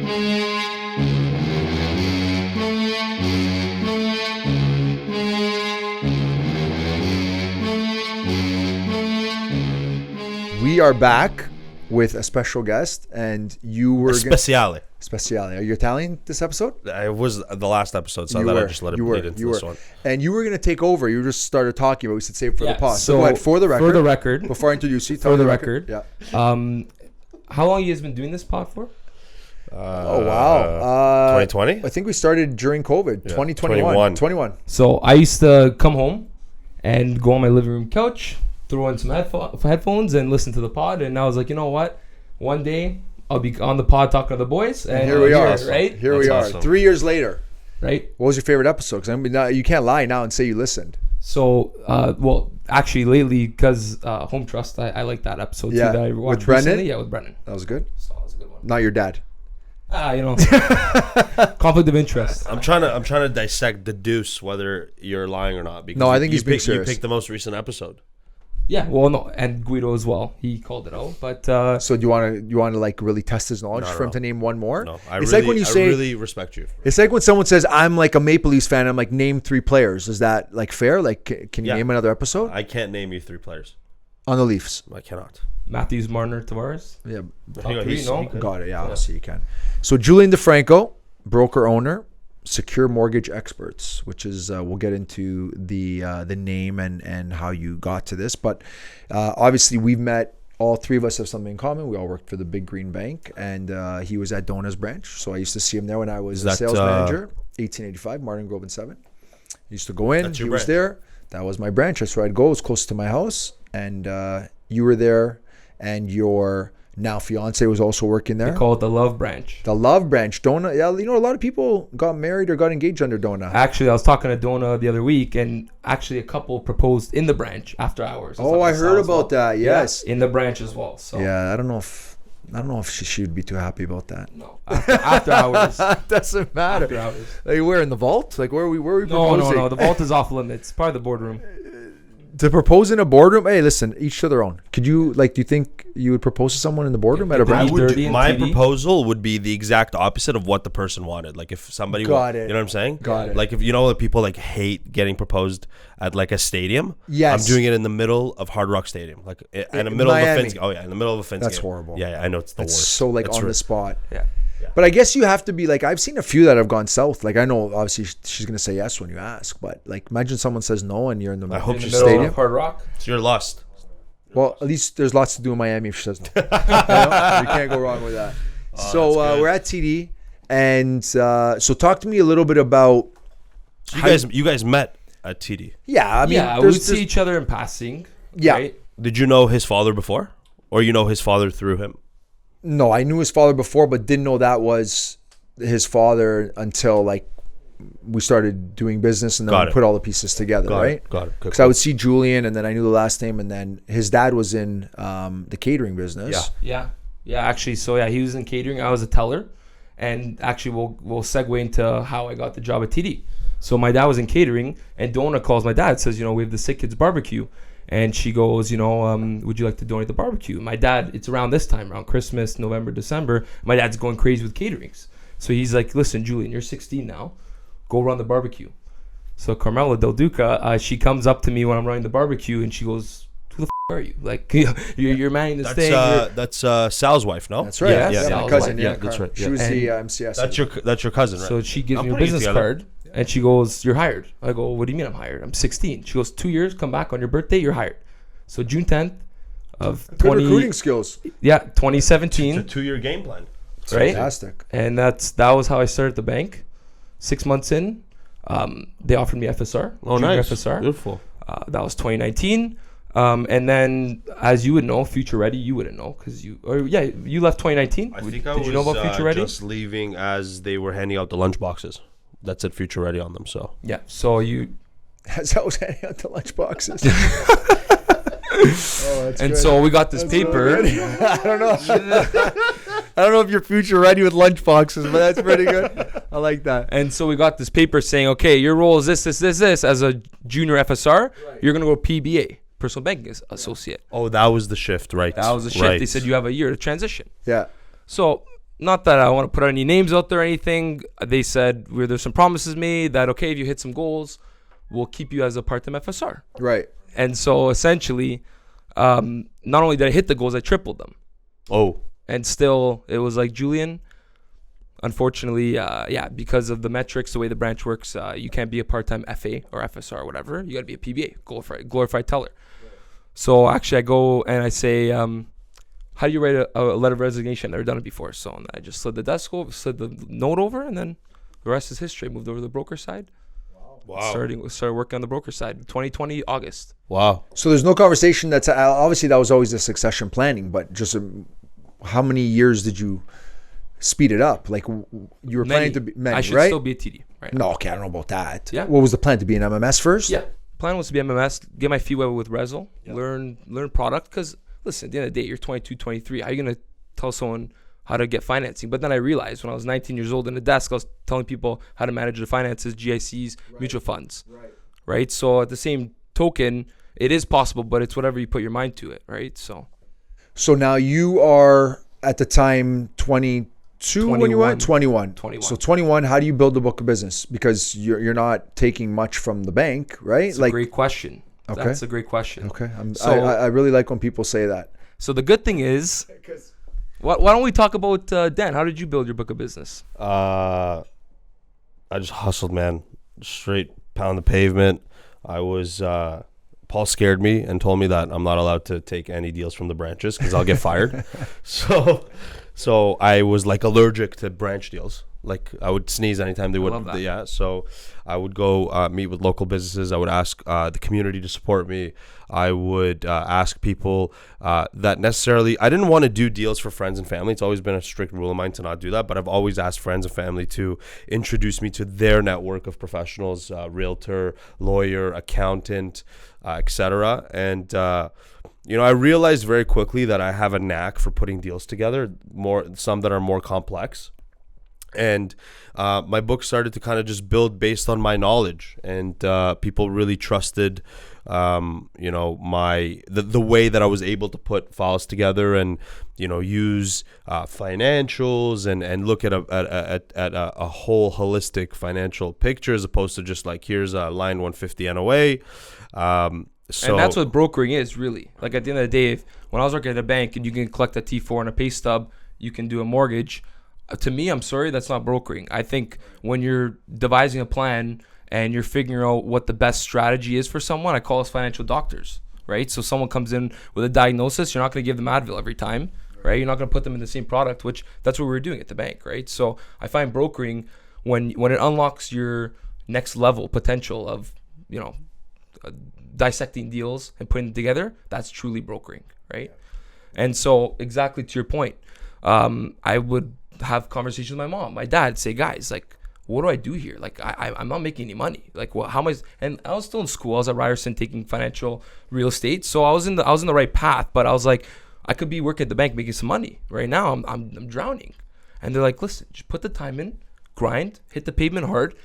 We are back with a special guest, and you were Speciale. Are you Italian this episode? It was the last episode, so I thought I'd just let it bleed into this one. And you were going to take over. You just started talking, but we said save it for the pod. So go ahead, for the record, before I introduce you, for the record, yeah. How long you guys been doing this pod for? Oh wow, 2020. I think we started during COVID. 2021. So I used to come home and go on my living room couch, throw in some headphones, and listen to the pod. And I was like, you know what? One day I'll be on the pod talking to the boys. And here we are, right? Here we are, awesome. 3 years later. Right. What was your favorite episode? Because I mean, you can't lie now and say you listened. So, well, actually, lately, because Home Trust, I like that episode too. That I watched with Brendan. Recently. Yeah, with Brendan. That was good. So that was a good one. Not your dad. Conflict of interest. I'm trying to dissect, deduce whether you're lying or not. Because No, I think he's being serious. You picked the most recent episode. Yeah, well, no, and Guido as well. He called it out, but So do you want to like really test his knowledge for him to name one more? No, It's like when you say, I really respect you. it's like when someone says, "I'm like a Maple Leafs fan." I'm like, name 3 players. Is that like fair? Like, can you name another episode I can't name you 3 players. on the Leafs? I cannot. Matthews, Marner, Tavares. Yeah, Top 3, no? got it. Yeah, obviously you can. So Julian Di Franco, broker owner, Secure Mortgage Experts, which is we'll get into the name and how you got to this, but obviously we've met. All 3 of us have something in common. We all worked for the Big Green Bank, and he was at Dona's branch, so I used to see him there when I was a sales manager. 1885 Martin Grove and 7. I used to go in. He was there. That was my branch. That's where I'd go. It was close to my house, and you were there, and your now fiance was also working there. They call it the Love Branch. The Love Branch. Dona, yeah, you know, a lot of people got married or got engaged under Dona. Actually, I was talking to Dona the other week, and actually a couple proposed in the branch after hours. Oh, I heard about that. Yes, yeah, in the branch as well. So yeah, I don't know if she would be too happy about that. No, after hours. Doesn't matter. After hours. Like where in the vault? Like where are we proposing? No. The vault is off limits. Part of the boardroom. To propose in a boardroom? Hey, listen, each to their own. Could you do you think you would propose to someone in the boardroom at a branch? My proposal would be the exact opposite of what the person wanted. Like if somebody you know what I'm saying? Got it. Like if you know that people like hate getting proposed at like a stadium. Yes. I'm doing it in the middle of Hard Rock Stadium. Like in the middle Miami. of a Finns. Oh yeah, in the middle of a Finns That's game. horrible. Yeah, I know it's the worst. So like on the spot. Yeah. But I guess you have to be like, I've seen a few that have gone south. Like I know obviously she's going to say yes when you ask, but like imagine someone says no and you're in the middle of Hard Rock. So you're lost. Well, at least there's lots to do in Miami if she says no. You can't go wrong with that. So we're at TD, and so talk to me a little bit about. So you guys met at TD. Yeah, I mean, we would see each other in passing. Yeah. Right? Did you know his father before, or you know his father through him? No, I knew his father before, but didn't know that was his father until like we started doing business, and then we put all the pieces together, right? Got it. Because I would see Julian, and then I knew the last name, and then his dad was in the catering business. Yeah. Actually, so yeah, he was in catering. I was a teller, and actually, we'll segue into how I got the job at TD. So my dad was in catering, and Dona calls my dad, says, we have the Sick Kids barbecue. And she goes, would you like to donate the barbecue? My dad, it's around this time, around Christmas, November, December. My dad's going crazy with caterings. So he's like, listen, Julian, you're 16 now. Go run the barbecue. So Carmela Del Duca, she comes up to me when I'm running the barbecue, and she goes, who the are you? Like, you're manning this thing. That's Sal's wife, no? That's right. Yeah, my cousin. Yeah, that's right. She was the MCS. That's your cousin, right? So she gives me a business card. And she goes, you're hired. I go, what do you mean I'm hired? I'm 16. She goes, 2 years, come back on your birthday, you're hired. So June 10th of Good recruiting skills. Yeah, 2017. It's a 2-year game plan. Right? Fantastic. And that was how I started at the bank. 6 months in, they offered me FSR. Oh, nice. FSR. Beautiful. That was 2019. And then, as you would know, Future Ready, you wouldn't know because you left 2019. I think Did I was you know about Future Ready? Just leaving as they were handing out the lunch boxes. That said Future Ready on them. So yeah, so you. As I was handing out the lunch boxes. So we got this paper. I don't know. I don't know if you're future ready with lunch boxes, but that's pretty good. I like that. And so we got this paper saying, okay, your role is this. As a junior FSR, you're gonna go PBA, personal banking associate. that was the shift, right? That was the shift. Right. They said you have a year to transition. Yeah. So not that I want to put any names out there or anything. They said where there's some promises made that, okay, if you hit some goals, we'll keep you as a part-time FSR. Right. And so essentially, not only did I hit the goals, I tripled them. Oh. And still, it was like, Julian, unfortunately, because of the metrics, the way the branch works, you can't be a part-time FA or FSR or whatever. You got to be a PBA, glorified teller. Right. So actually, I go and I say, how do you write a letter of resignation? I've never done it before. So I just slid the note over, and then the rest is history. I moved over to the broker side. Wow. Started working on the broker side, 2020 August. Wow. So there's no conversation that's obviously that was always the succession planning, but just how many years did you speed it up? Like you were planning to be many, I should right? still be a TD. Right. No, okay, I don't know about that. Yeah. What was the plan, to be an MMS first? Yeah. Plan was to be MMS, get my feet wet with Rezel, learn product. Because listen, at the end of the day, you're 22, 23. How are you gonna tell someone how to get financing? But then I realized when I was 19 years old in the desk, I was telling people how to manage the finances, GICs, mutual funds. Right. So at the same token, it is possible, but it's whatever you put your mind to it. Right. So now you are at the time 22 when you were 21. So 21, how do you build the book of business? Because you're not taking much from the bank, right? It's a great question. Okay. That's a great question. Okay. I really like when people say that. So the good thing is, why don't we talk about Dan? How did you build your book of business? I just hustled, man. Straight pound the pavement. I was Paul scared me and told me that I'm not allowed to take any deals from the branches because I'll get fired. So I was like allergic to branch deals. Like I would sneeze anytime they would. Yeah. So I would go meet with local businesses. I would ask the community to support me. I would ask people that necessarily, I didn't want to do deals for friends and family. It's always been a strict rule of mine to not do that. But I've always asked friends and family to introduce me to their network of professionals, realtor, lawyer, accountant, etc. And I realized very quickly that I have a knack for putting deals together, some that are more complex. And my book started to kind of just build based on my knowledge, and people really trusted, the way that I was able to put files together and, use financials and look at a whole holistic financial picture as opposed to just like, here's a line 150 NOA. And that's what brokering is, really. Like at the end of the day, when I was working at a bank and you can collect a T4 and a pay stub, you can do a mortgage. To me, I'm sorry, that's not brokering. I think when you're devising a plan and you're figuring out what the best strategy is for someone, I call us financial doctors, right? So someone comes in with a diagnosis, you're not going to give them Advil every time, right? You're not going to put them in the same product, which that's what we were doing at the bank, right? So I find brokering, when it unlocks your next level potential of, dissecting deals and putting them together, that's truly brokering, right? And so exactly to your point, I would have conversations with my mom, my dad, say, guys, like, what do I do here? Like, I'm not making any money. Like, how am I? And I was still in school. I was at Ryerson taking financial real estate, so I was in the right path. But I was like, I could be working at the bank making some money right now. I'm drowning. And they're like, listen, just put the time in, grind, hit the pavement hard.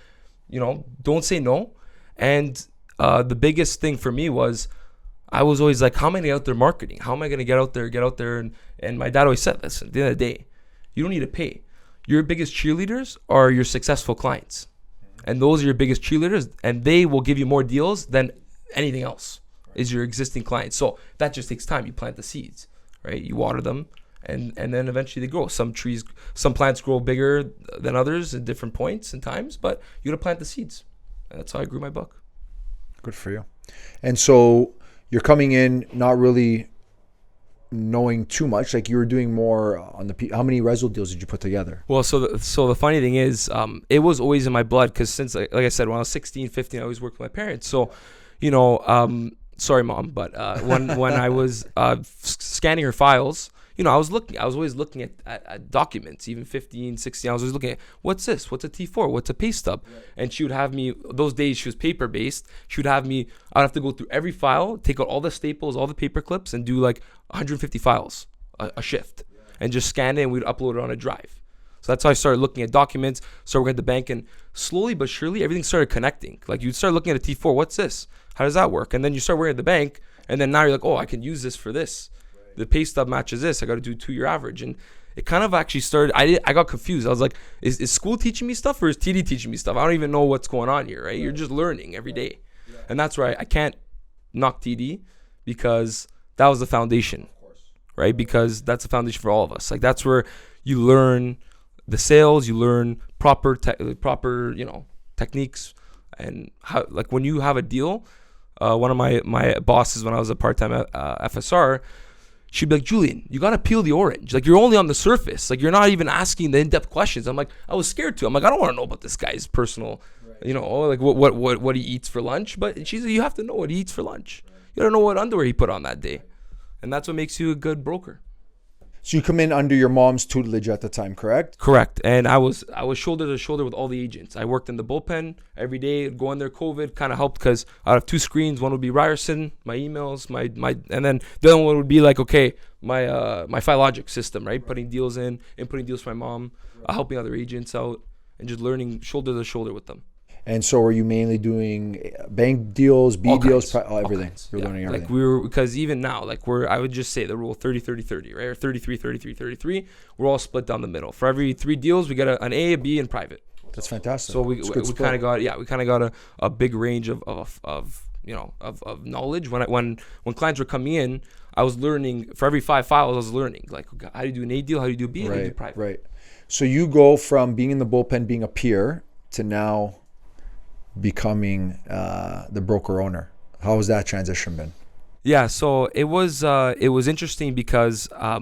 Don't say no. And the biggest thing for me was, I was always like, how am I out there marketing? How am I going to get out there? And my dad always said, listen, at the end of the day, you don't need to pay. Your biggest cheerleaders are your successful clients. And those are your biggest cheerleaders, and they will give you more deals than anything else is your existing clients. So that just takes time. You plant the seeds, right? You water them, and then eventually they grow. Some plants grow bigger than others at different points and times, but you got to plant the seeds. And that's how I grew my book. Good for you. And so you're coming in not really knowing too much, like you were doing more on how many Rezel deals did you put together? Well, so the funny thing is, it was always in my blood, because since like I said, when I was 16, 15, I always worked with my parents. So, sorry mom, but when I was scanning her files, I was always looking at documents, even 15, 16. I was always looking at, what's this? What's a T4? What's a pay stub? Right. And she would have me, those days she was paper based. I'd have to go through every file, take out all the staples, all the paper clips, and do like 150 files a shift, and just scan it, and we'd upload it on a drive. So that's how I started looking at documents, started working at the bank, and slowly but surely everything started connecting. Like you'd start looking at a T4, what's this? How does that work? And then you start working at the bank, and then now you're like, oh, I can use this for this. The pay stub matches this. I got to do 2-year average. And it kind of actually started. I got confused. I was like, is school teaching me stuff or is TD teaching me stuff? I don't even know what's going on here, right? You're just learning every day. And that's where I can't knock TD because that was the foundation, right? Because that's the foundation for all of us. Like that's where you learn the sales, you learn proper techniques, and how, like when you have a deal, one of my bosses when I was a part-time FSR, she'd be like, Julian, you got to peel the orange. Like, you're only on the surface. Like, you're not even asking the in-depth questions. I'm like, I was scared to. I'm like, I don't want to know about this guy's personal, like what he eats for lunch. But she's like, you have to know what he eats for lunch. You don't know what underwear he put on that day. And that's what makes you a good broker. So you come in under your mom's tutelage at the time, correct? Correct. And I was shoulder to shoulder with all the agents. I worked in the bullpen every day, go in there. COVID kind of helped because out of 2 screens, one would be Ryerson, my emails, my and then the other one would be like, okay, my Philogic system, right? Putting deals in, inputting deals for my mom, helping other agents out, and just learning shoulder to shoulder with them. And so are you mainly doing bank deals, B deals, everything? You're learning everything. Like because even now, like I would just say the rule 30-30-30, right? Or 33-33-33. We're all split down the middle. For every 3 deals, we get an A, a B, and private. That's fantastic. So we kind of got a big range of knowledge. When clients were coming in, I was learning for every 5 files. I was learning like how do you do an A deal, how do you do a B, how do you do private. Right. So you go from being in the bullpen, being a peer, to now becoming the broker owner. How has that transition been? Yeah, so it was interesting because I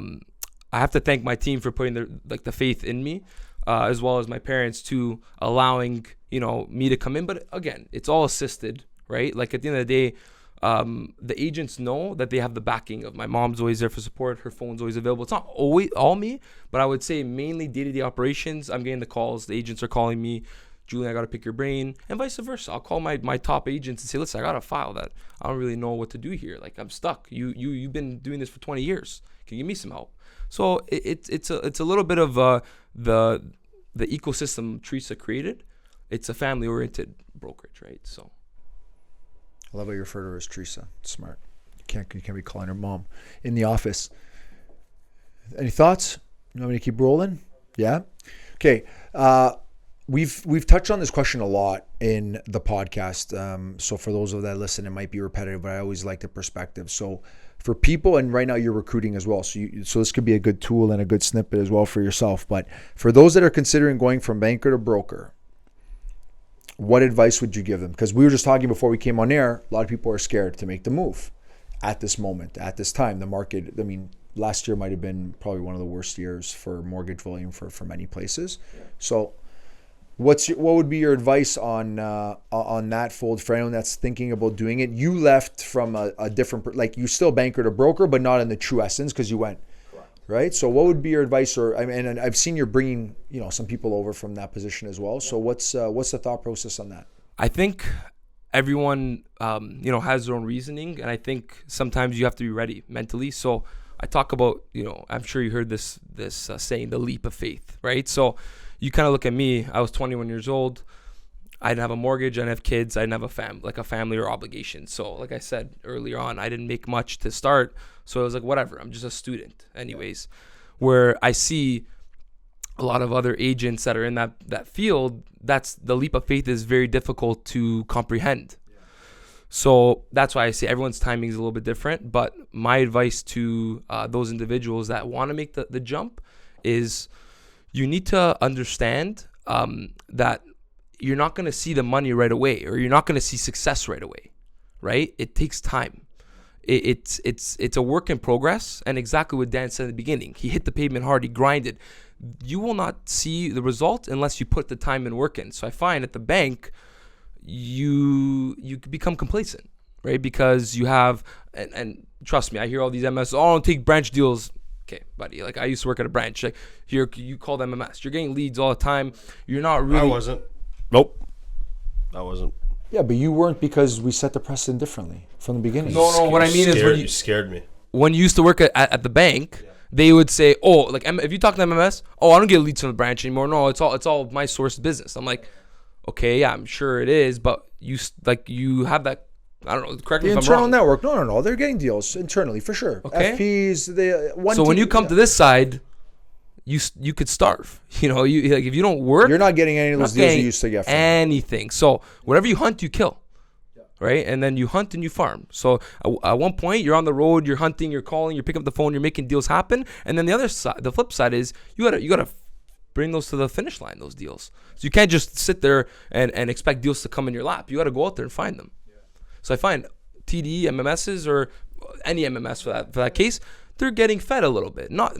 have to thank my team for putting the faith in me, as well as my parents to allowing me to come in. But again, it's all assisted, right? Like at the end of the day, the agents know that they have the backing of my mom's always there for support. Her phone's always available. It's not always all me, but I would say mainly day-to-day operations. I'm getting the calls. The agents are calling me. Julian, I got to pick your brain, and vice versa. I'll call my top agents and say, listen, I got a file that I don't really know what to do here. Like, I'm stuck. You've been doing this for 20 years. Can you give me some help? So it's a little bit of the ecosystem Teresa created. It's a family-oriented brokerage, right? So I love how you refer to her as Teresa. Smart. You can't be calling her mom in the office. Any thoughts? You want me to keep rolling? Yeah? Okay. We've touched on this question a lot in the podcast. So for those of that listen, it might be repetitive, but I always like the perspective. So for people, and right now you're recruiting as well. So this could be a good tool and a good snippet as well for yourself. But for those that are considering going from banker to broker, what advice would you give them? Because we were just talking before we came on air, a lot of people are scared to make the move at this moment, at this time. The market, I mean, last year might have been probably one of the worst years for mortgage volume for many places. Yeah. So what would be your advice on that fold for anyone that's thinking about doing it? You left from a different, like you still banker to broker, but not in the true essence because you went, right? So what would be your advice? And I've seen you're bringing some people over from that position as well. So what's the thought process on that? I think everyone has their own reasoning, and I think sometimes you have to be ready mentally. So I talk about I'm sure you heard this saying, the leap of faith, right? So you kind of look at me. I was 21 years old. I didn't have a mortgage. I didn't have kids. I didn't have a family or obligation. So like I said earlier on, I didn't make much to start. So I was like, whatever. I'm just a student anyways. Where I see a lot of other agents that are in that field, that's the leap of faith is very difficult to comprehend. Yeah. So that's why I say everyone's timing is a little bit different. But my advice to those individuals that want to make the jump is you need to understand that you're not going to see the money right away, or you're not going to see success right away, right? It takes time. It's a work in progress. And exactly what Dan said at the beginning, he hit the pavement hard, he grinded. You will not see the result unless you put the time and work in. So I find at the bank, you become complacent, right? Because you have, and trust me, I hear all these MS, I don't take branch deals. Okay, buddy. Like I used to work at a branch. Like you call them MMS. You're getting leads all the time. You're not really. I wasn't. Nope. I wasn't. Yeah, but you weren't because we set the precedent differently from the beginning. No. What I mean is when you scared me. When you used to work at the bank, they would say, "Oh, like if you talk to MMS, oh, I don't get leads from the branch anymore. No, it's all my source business." I'm like, okay, yeah, I'm sure it is, but you have that. I don't know. Correct me if I'm wrong. The internal network. No. They're getting deals internally for sure. Okay. FPs. So when you come to this side, you could starve. You know, you like if you don't work, You're not getting any of those not deals you getting used to get from. anything. So whatever you hunt, you kill. Right, and then you hunt and you farm. So at one point, you're on the road, you're hunting, you're calling, you're picking up the phone, you're making deals happen. And then the other side, the flip side is you gotta bring those to the finish line. Those deals. So you can't just sit there and expect deals to come in your lap. You gotta go out there and find them. So I find TD MMSs or any MMS for that case, they're getting fed a little bit. Now,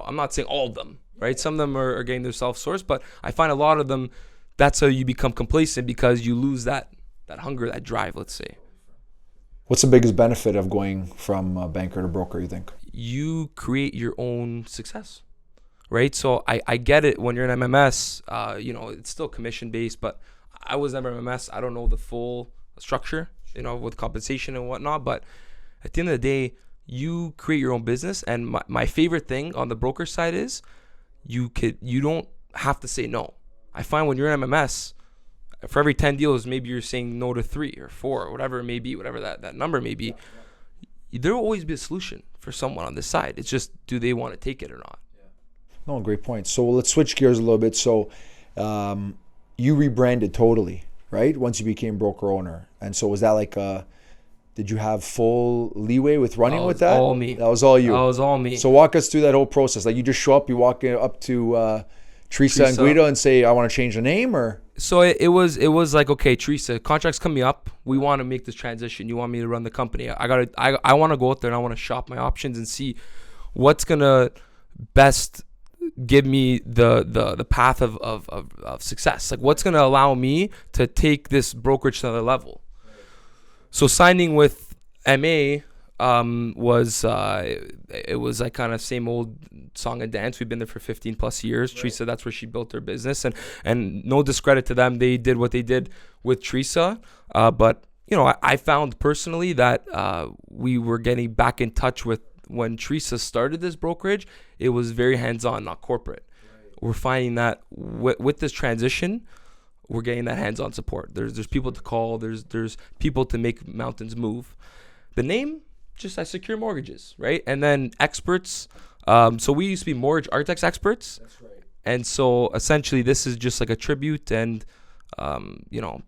I'm not saying all of them. Right, some of them are getting their self-sourced, but I find a lot of them. That's how you become complacent because you lose that hunger, that drive, let's say. What's the biggest benefit of going from banker to broker, you think? You create your own success, right? So I get it when you're an MMS, it's still commission-based, but I was never MMS. I don't know the full structure, with compensation and whatnot, but at the end of the day, you create your own business. And my favorite thing on the broker side is you don't have to say no. I find when you're an MMS, for every 10 deals, maybe you're saying no to 3 or 4 or whatever it may be, whatever that number may be. There will always be a solution for someone on this side. It's just, do they want to take it or not? No, great point. So let's switch gears a little bit. So you rebranded totally, right? Once you became broker owner. And so was that like did you have full leeway with running with that? That was all me. That was all you? That was all me. So walk us through that whole process. Like you just show up, you walk up to Teresa and Guido and say, I want to change the name, or? So it was like, okay, Teresa, contract's coming up. We want to make this transition. You want me to run the company. I want to go out there and I want to shop my options and see what's going to best give me the path of success. Like what's going to allow me to take this brokerage to another level. So signing with MA was it was like kind of same old song and dance. We've been there for 15 plus years. Right. Teresa, that's where she built her business, and no discredit to them, they did what they did with Teresa. But I found personally that we were getting back in touch with when Teresa started this brokerage. It was very hands-on, not corporate. Right. We're finding that with this transition, we're getting that hands-on support. There's people to call. There's people to make mountains move. The name, just I secure mortgages, right? And then experts. So we used to be mortgage architects experts. That's right. And so essentially this is just like a tribute and,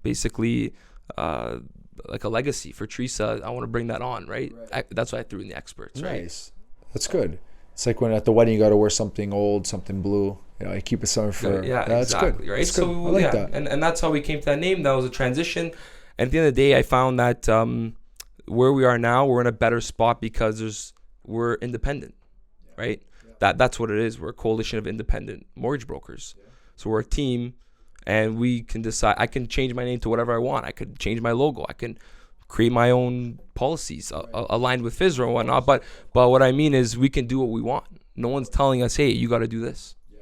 basically like a legacy for Teresa. I want to bring that on, right? That's why I threw in the experts, right? Nice. That's good. It's like when at the wedding you got to wear something old, something blue. You keep it somewhere for. Yeah, that's exactly, good. right? That's so good. I like that. And that's how we came to that name. That was a transition. And at the end of the day, I found that where we are now, we're in a better spot because we're independent, right? Yeah. That's what it is. We're a coalition of independent mortgage brokers. Yeah. So we're a team, and we can decide. I can change my name to whatever I want. I could change my logo. I can create my own policies aligned with FSRA and whatnot. But what I mean is we can do what we want. No one's telling us, hey, you got to do this. Yeah.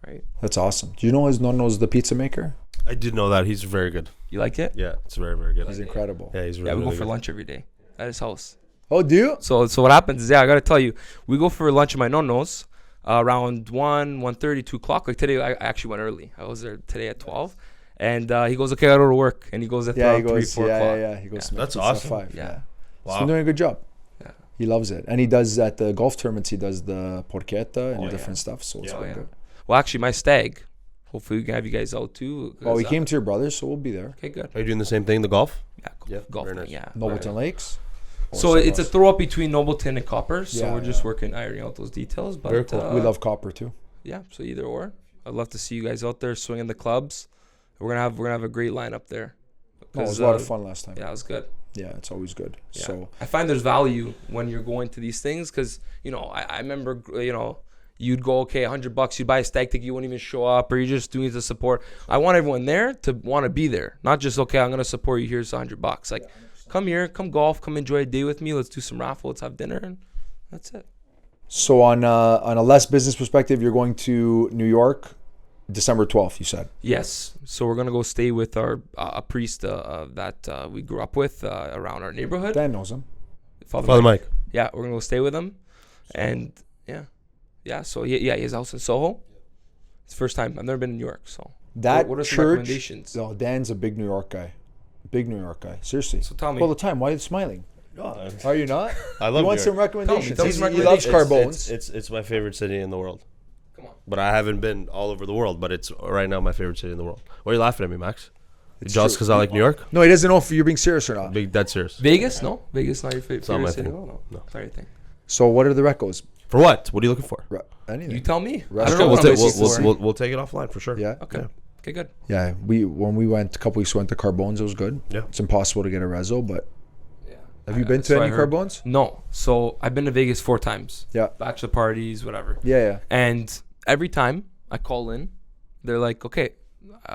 Right? That's awesome. Do you know his nonno's the pizza maker? I did know that. He's very good. You like it? Yeah, it's very, very good. He's incredible. Yeah, he's really, we go really for good. lunch every day at his house. Oh, do you? So what happens is, I got to tell you, we go for lunch at my nonno's around 1:30, 2 o'clock. Like today, I actually went early. I was there today at 12. And he goes, okay, I got to go to work. And he goes at 3, 4 o'clock. Yeah. He goes. That's awesome. 5. Yeah. Wow. He's been doing a good job. Yeah. He loves it. And he does at the golf tournaments, he does the porchetta and different stuff. So it's all good. Well, actually, my stag, hopefully we can have you guys out too. Well, we came to your brother's, so we'll be there. Okay, good. Are you doing the same thing, the golf? Yeah, golf. Very nice. Yeah. Nobleton Lakes? So it's a throw up between Nobleton and Copper. So we're just ironing out those details. But very cool. We love Copper too. Yeah, so either or. I'd love to see you guys out there swinging the clubs. We're gonna have a great lineup there. It was a lot of fun last time. Yeah, it was good. Yeah, it's always good. Yeah. So I find there's value when you're going to these things because I remember you'd go, okay, $100, you buy a stag ticket, you won't even show up, or you're just doing it to support. I want everyone there to want to be there, not just, okay, I'm gonna support you, here's $100. Like, come here, come golf, come enjoy a day with me, let's do some raffle, let's have dinner, and that's it. So on a less business perspective, you're going to New York December 12th, you said. Yes. So we're going to go stay with our a priest that we grew up with around our neighborhood. Dan knows him. Father Mike. Yeah, we're going to go stay with him. And so he has a house in Soho. It's the first time. I've never been in New York. So that what are some church, recommendations? Oh, Dan's a big New York guy. Big New York guy. Seriously. So tell me. All the time. Why are you smiling? Oh, are you not? I love you want New some York. recommendations? Tell me some He loves recommendations. Carbones. It's my favorite city in the world. Come on. But I haven't been all over the world. But it's right now my favorite city in the world. Why are you laughing at me, Max? You jealous because I like New York? No, he doesn't know if you're being serious or not. Big dead serious. Vegas? No. Vegas not your favorite not my city? thing. No. Sorry, thing. So what are the recos? For what? What are you looking for? Anything. You tell me. I Restaurant. don't know We'll, what ta- I'm looking for. we'll take it offline for sure. Yeah. Okay. Yeah. Okay, good. Yeah. When we went a couple weeks, went to Carbone's. It was good. Yeah. It's impossible to get a rezo, but Yeah. have you been to So I any heard- Carbone's? No. So I've been to Vegas 4 times. Yeah. Bachelor parties, whatever. Yeah. And every time I call in, they're like, okay.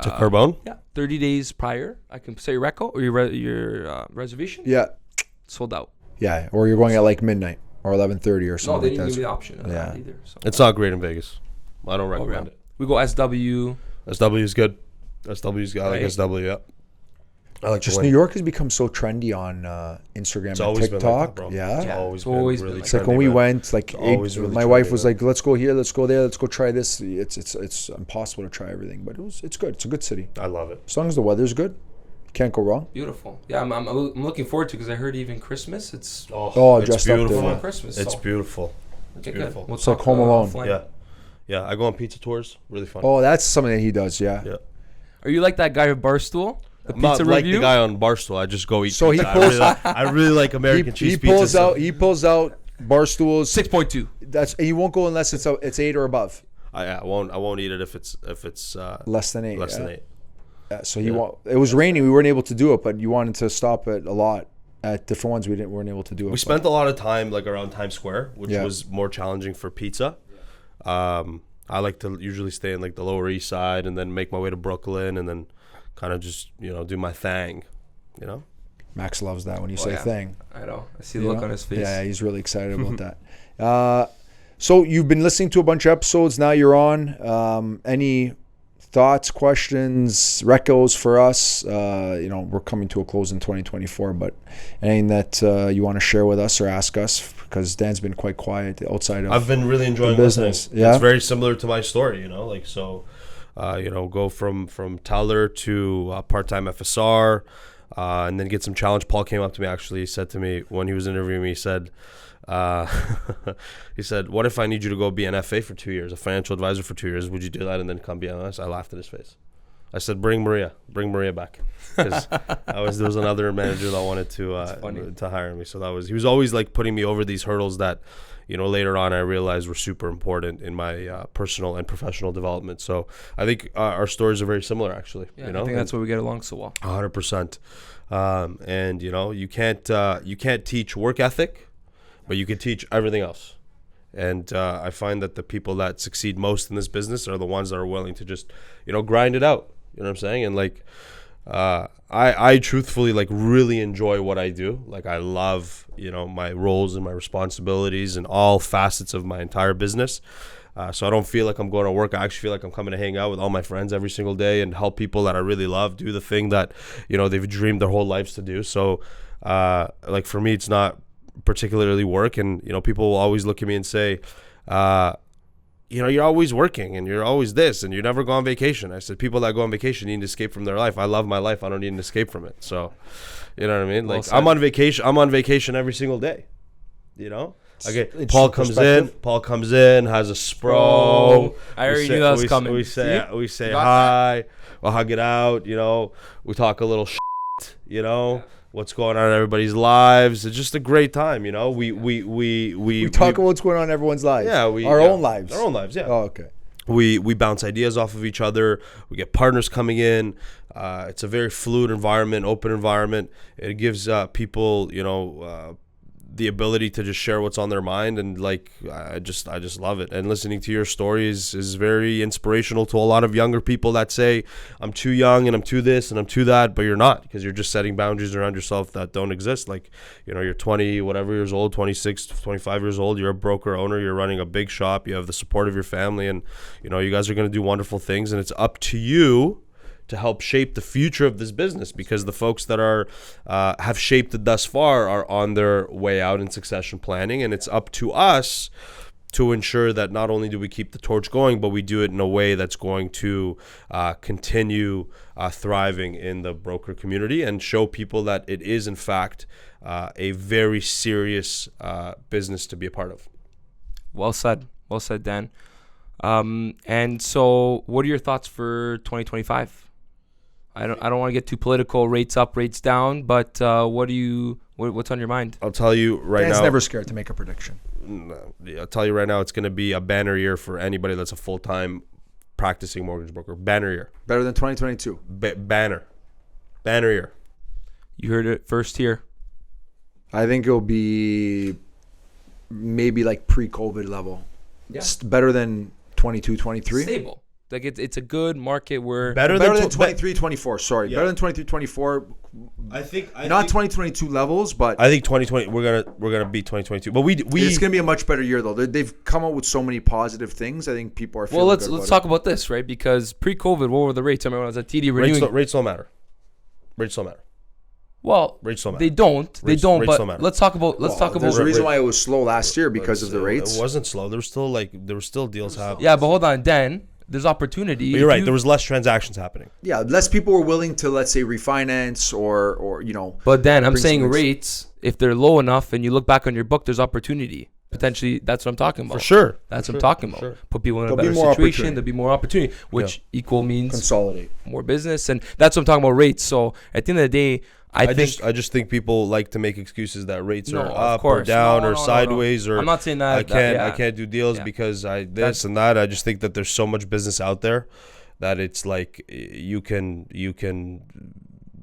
To Carbone? Yeah. 30 days prior, I can say your reco or your reservation. Yeah. Sold out. Yeah. Or you're going at like midnight or 11:30 or No, something they like didn't that. give me the option of Yeah. that either. So. It's not great in Vegas. I don't Oh, recommend yeah. We go SW. it. SW is good. SW's good. I like Right. SW, yeah. I like Just the New way- York has become so trendy on Instagram It's and always been like TikTok. that, bro. Yeah. It's Yeah, always it's been always really been like It's like when trendy, we man. went, like always really my wife trendy, was man. like, "Let's go here, let's go there, let's go try this." It's impossible to try everything, but it's good. It's a good city. I love it. As long as the weather's good, can't go wrong. Beautiful. Yeah, I'm looking forward to because I heard even Christmas. It's Oh, it's dressed up there, beautiful. yeah. for Christmas. It's so. beautiful. Okay, beautiful. good. We'll It's like talk, Home Alone. offline. Yeah. Yeah, I go on pizza tours. Really fun. Oh, that's something that he does. Yeah. Yeah. Are you like that guy with Barstool? The I'm not pizza like review? the guy on Barstool. I just go eat So he pizza. pulls- I really like American cheese He pizza. pulls so- out. He pulls out Barstools. 6.2. That's and you won't go unless it's 8 or above. I won't eat it if it's Less than 8. less yeah. than 8. Yeah, so he won't. It was raining. We weren't able to do it, but you wanted to stop it a lot at different ones. Weren't able to do it. We but- spent a lot of time like around Times Square, which Yeah. was more challenging for pizza. I like to usually stay in like the Lower East Side and then make my way to Brooklyn and then kind of just do my thing, Max loves that when you say yeah. thing. I know. I see the You look know? on his face. Yeah, he's really excited about that. So you've been listening to a bunch of episodes. Now you're on. Any thoughts, questions, recos for us? We're coming to a close in 2024, but anything that you want to share with us or ask us? Because Dan's been quite quiet outside of. I've been really enjoying the business, listening. yeah? It's very similar to my story, go from teller to part-time FSR, and then get some challenge. Paul came up to me, actually. He said to me when he was interviewing me, he said, what if I need you to go be an FA for 2 years, a financial advisor for 2 years? Would you do that and then come be an analyst? I laughed at his face. I said, bring Maria back. Because there was another manager that wanted to hire me. So he was always like putting me over these hurdles that, later on I realized were super important in my personal and professional development. So I think our stories are very similar, actually. Yeah, I think that's why we get along so well. 100%. And you can't teach work ethic, but you can teach everything else. And I find that the people that succeed most in this business are the ones that are willing to just, grind it out. You know what I'm saying? And like, I truthfully like really enjoy what I do. Like I love, my roles and my responsibilities and all facets of my entire business. So I don't feel like I'm going to work. I actually feel like I'm coming to hang out with all my friends every single day and help people that I really love do the thing that, they've dreamed their whole lives to do. So like for me, it's not particularly work. And, people will always look at me and say, you're always working and you're always this and you never go on vacation. I said, people that go on vacation need to escape from their life. I love my life. I don't need an escape from it. So, you know what I mean? Well Like said. I'm on vacation every single day, Okay, It's Paul comes in, has a spro. Oh, I already knew that was coming. We say You got hi, we'll hug it out, we talk a little shit, what's going on in everybody's lives. It's just a great time, We talk about what's going on in everyone's lives. Yeah, our own lives. Our own lives, yeah. Oh, okay. We bounce ideas off of each other. We get partners coming in. It's a very fluid environment, open environment. It gives people, the ability to just share what's on their mind, and like I just love it. And listening to your stories is very inspirational to a lot of younger people that say, I'm too young and I'm too this and I'm too that, but you're not, because you're just setting boundaries around yourself that don't exist. Like, you're 20 whatever years old, 26, 25 years old, you're a broker owner, you're running a big shop, you have the support of your family, and you guys are going to do wonderful things, and it's up to you to help shape the future of this business, because the folks that are have shaped it thus far are on their way out in succession planning, and it's up to us to ensure that not only do we keep the torch going, but we do it in a way that's going to continue thriving in the broker community and show people that it is in fact a very serious business to be a part of. Well said, Dan. And so, what are your thoughts for 2025? I don't want to get too political. Rates up, rates down. But what's on your mind? I'll tell you right Dan's now. never scared to make a prediction. I'll tell you right now, it's going to be a banner year for anybody that's a full-time practicing mortgage broker. Banner year. Better than 2022. Banner year. You heard it first here. I think it'll be maybe like pre-COVID level. Yeah. Better than 22, 23. Stable. Like it's a good market where Better Better than than 23, 24. Sorry. Yeah. Better than 23, 24. I think Not 2022 levels, but I think 2020 we're gonna beat 2022. But we it's going to be a much better year, though. They've come out with so many positive things. I think people are feeling well, good let's about talk about this, right? Because pre-COVID, what were the rates? I remember when I was at TD renewing. rates don't matter. Rates don't matter. Well, Rates don't matter. they don't. They Rates- don't. rates But don't matter. let's talk about. it. There's a reason why it was slow last year because of the rates. It wasn't slow. There were still deals happening. Yeah, but hold on, Dan. There's opportunity. But you're right. There was less transactions happening. Yeah, less people were willing to, let's say, refinance or But Dan, I'm bring saying some rates. If they're low enough, and you look back on your book, there's opportunity. Potentially, that's what I'm talking about. For sure. That's For what I'm sure. talking about. Sure. Put people in a There'll be better more situation. opportunity. There'll be more opportunity, which equal means consolidate. more business, and that's what I'm talking about. Rates. So at the end of the day, I think I just think people like to make excuses that rates No, are of up or course. down No, or no, no, sideways or I'm not saying that. I can't do deals Yeah. because this and that. I just think that there's so much business out there that it's like you can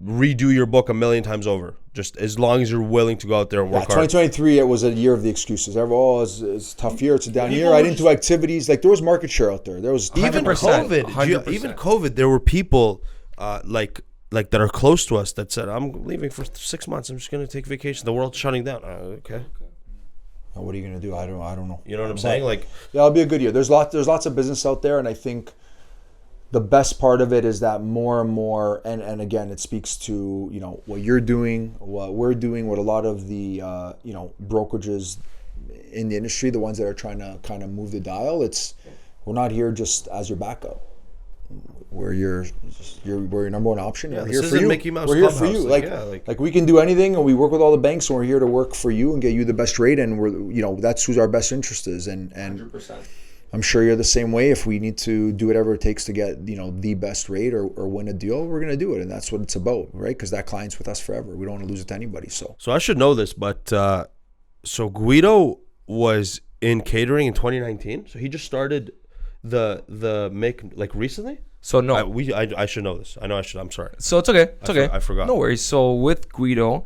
redo your book a million times over, just as long as you're willing to go out there and Yeah, work hard. 2023, it was a year of the excuses. It's a tough year. It's a down year. I didn't do activities. Like, there was market share out there. There was Even 100%, COVID, 100%. even COVID, there were people like that are close to us that said, "I'm leaving for 6 months. I'm just going to take vacation. The world's shutting down." Okay, Now, what are you going to do? I don't know. you know what I'm saying? Like, Yeah, it'll be a good year. There's lots of business out there, and I think the best part of it is that more and more, and again, it speaks to what you're doing, what we're doing, what a lot of the brokerages in the industry, the ones that are trying to kind of move the dial. We're not here just as your backup. We're your number one option. Yeah, we're this here for isn't you. Mickey Mouse We're here for Clubhouse. you. Like, Like we can do anything, and we work with all the banks, and we're here to work for you and get you the best rate. And we're that's who's our best interest is. And 100%. I'm sure you're the same way. If we need to do whatever it takes to get the best rate or win a deal, we're gonna do it, and that's what it's about, right? Because that client's with us forever. We don't want to lose it to anybody. So So I should know this, but so Guido was in catering in 2019. So he just started the make like recently. So no, I should know this. I know I should. I'm sorry. So it's okay. It's okay. I forgot. No worries. So with Guido,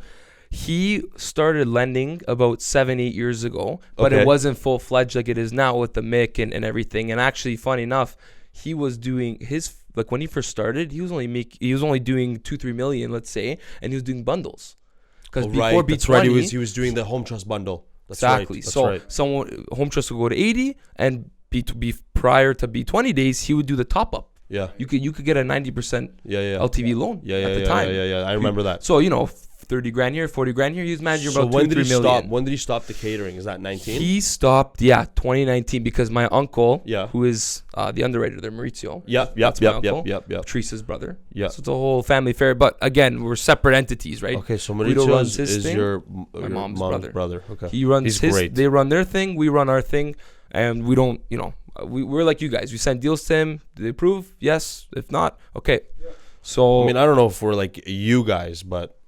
he started lending about 7-8 years ago, but Okay. it wasn't full fledged like it is now with the MIC and everything. And actually, funny enough, he was doing his like when he first started, he was only doing 2-3 million, let's say, and he was doing bundles. Because before That's B20, right. He was doing the home trust bundle. That's exactly. Right. That's So right. someone home trust would go to 80, and B prior to B20 days, he would do the top up. Yeah. You could get a 90% Yeah. LTV loan Yeah. at the time. Yeah. I remember that. So 30 grand here, 40 grand here. He's managing So about when 2-3 did he million. stop? When did he stop the catering? Is that 19? He stopped, 2019, because my uncle, Yeah. who is the underwriter there, Maurizio. Yep. That's my uncle. Teresa's brother. Yeah. So it's a whole family affair. But again, we're separate entities, right? Okay, so Guido Maurizio runs his is thing. your mom's brother. Okay. He runs He's his. great. They run their thing. We run our thing, and we don't. We're like you guys. We send deals to him. Do they approve? Yes. If not, okay. So I mean, I don't know if we're like you guys, but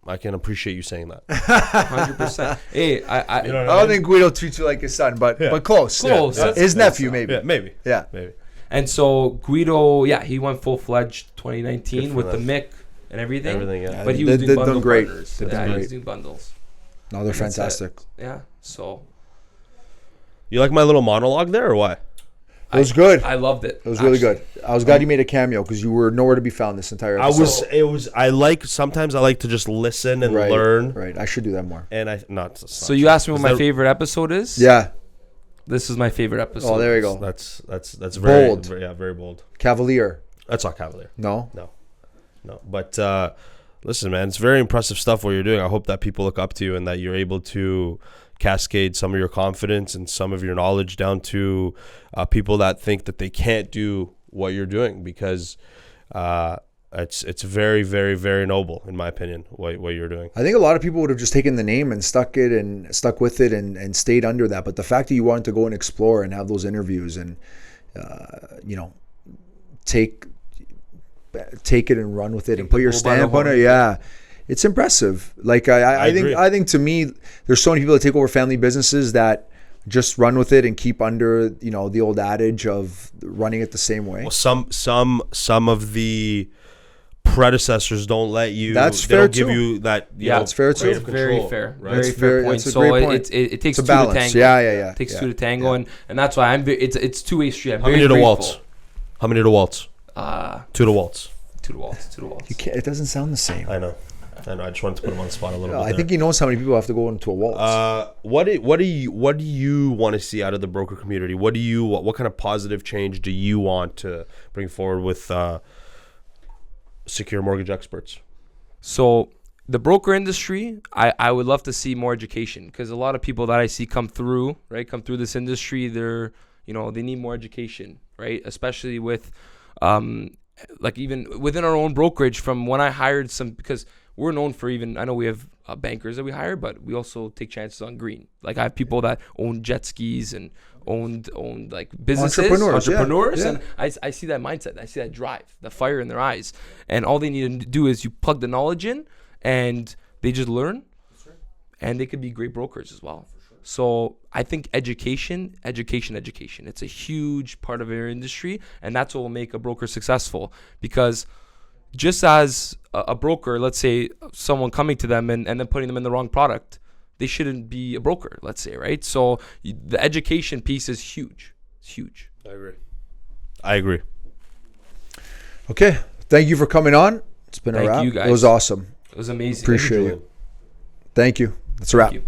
I can appreciate you saying that. 100%. Hey, I You know what I don't think Guido treats you like his son, but close. Close. Yeah. His nephew, maybe. Yeah, maybe. Yeah. Maybe. And so Guido, he went full fledged Good 2019 for with the them. MIC and everything. Everything, yeah. But he They- was they've doing done bundle great. partners. They've Yeah, done he was great. doing bundles. No, they're That's it. fantastic. Yeah. So You like my little monologue there or what? It was good. I loved it. It was really good. I was glad you made a cameo because you were nowhere to be found this entire episode. Sometimes I like to just listen and Right, learn. Right. I should do that more. And So you asked me what my favorite episode is? Yeah. This is my favorite episode. Oh, there you go. That's very Bold. very bold. Cavalier. That's not cavalier. No. No. But listen, man, it's very impressive stuff what you're doing. I hope that people look up to you and that you're able to cascade some of your confidence and some of your knowledge down to people that think that they can't do what you're doing, because it's very, very, very noble, in my opinion, what you're doing. I think a lot of people would have just taken the name and stuck with it and stayed under that. But the fact that you wanted to go and explore and have those interviews and you know, take it and run with it and put your bull by the stamp on it. horn. Yeah. It's impressive. Like I agree. think to me, there's so many people that take over family businesses that just run with it and keep under, you know, the old adage of running it the same way. Well, some of the predecessors don't let you. That's they fair don't give too. you that. Yeah, it's fair too. creative Very control, fair. right? Very That's fair very- point. that's a So great point. it takes It's a two balance. to tango. Yeah. It takes Yeah. two to tango, and that's why it's two-way street. I'm How many very to grateful. waltz? How many to waltz? 2 to waltz. Two to waltz. You can't, it doesn't sound the same. I know. I just wanted to put him on the spot a little bit. I think he knows how many people have to go into a waltz. What do you want to see out of the broker community? What kind of positive change do you want to bring forward with secure mortgage experts? So the broker industry, I would love to see more education, because a lot of people that I see come through this industry, they need more education, right? Especially with like even within our own brokerage, from when I hired because we're known for, even I know we have bankers that we hire, but we also take chances on green. Like I have people that own jet skis and owned like businesses, entrepreneurs, yeah. and I see that mindset, I see that drive, the fire in their eyes, and all they need to do is you plug the knowledge in, and they just learn, and they could be great brokers as well. So I think education. It's a huge part of our industry, and that's what will make a broker successful. Because just as a broker, let's say someone coming to them and then putting them in the wrong product, they shouldn't be a broker, let's say, right? So the education piece is huge. It's huge. I agree. Okay. Thank you for coming on. It's been a Thank wrap. you, guys. It was awesome. It was amazing. Appreciate it. Thank you. That's a wrap. Thank you.